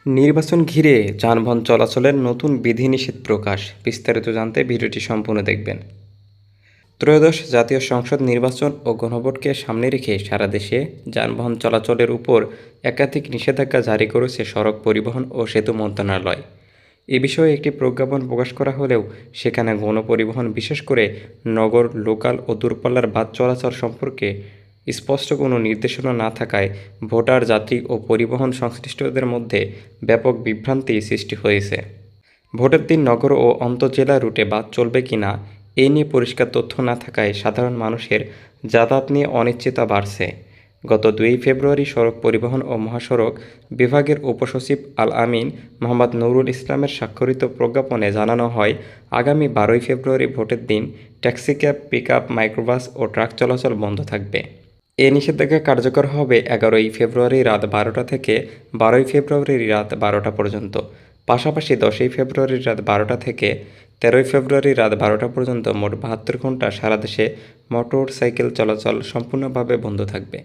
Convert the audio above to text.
নির্বাচন ঘিরে যানবাহন চলাচলের নতুন বিধিনিষেধ প্রকাশ। বিস্তারিত জানতে ভিডিওটি সম্পূর্ণ দেখবেন। ত্রয়োদশ জাতীয় সংসদ নির্বাচন ও গণভোটকে সামনে রেখে সারা দেশে যানবাহন চলাচলের উপর একাধিক নিষেধাজ্ঞা জারি করেছে সড়ক পরিবহন ও সেতু মন্ত্রণালয়। এ বিষয়ে একটি প্রজ্ঞাপন প্রকাশ করা হলেও সেখানে গণপরিবহন, বিশেষ করে নগর, লোকাল ও দূরপাল্লার বাস চলাচল সম্পর্কে স্পষ্ট কোনো নির্দেশনা না থাকায় ভোটার, যাত্রী ও পরিবহন সংশ্লিষ্টদের মধ্যে ব্যাপক বিভ্রান্তি সৃষ্টি হয়েছে। ভোটের দিন নগর ও আন্তঃজেলা রুটে বাস চলবে কিনা এ নিয়ে পরিষ্কার তথ্য না থাকায় সাধারণ মানুষের যাতায়াত নিয়ে অনিশ্চয়তা বাড়ছে। গত 2 ফেব্রুয়ারি সড়ক পরিবহন ও মহাসড়ক বিভাগের উপসচিব আল আমিন মোহাম্মদ নুরুল ইসলামের স্বাক্ষরিত প্রজ্ঞাপনে জানানো হয়, আগামী 12 ফেব্রুয়ারি ভোটের দিন ট্যাক্সিক্যাব, পিকআপ, মাইক্রোবাস ও ট্রাক চলাচল বন্ধ থাকবে। এ নিষেধাজ্ঞা কার্যকর হবে 11 ফেব্রুয়ারি রাত 12টা থেকে 12 ফেব্রুয়ারি রাত 12টা পর্যন্ত। পাশাপাশি 10 ফেব্রুয়ারি রাত 12টা থেকে 13 ফেব্রুয়ারি রাত 12টা পর্যন্ত মোট 72 ঘণ্টা সারা দেশে মোটর সাইকেল চলাচল সম্পূর্ণভাবে বন্ধ থাকবে।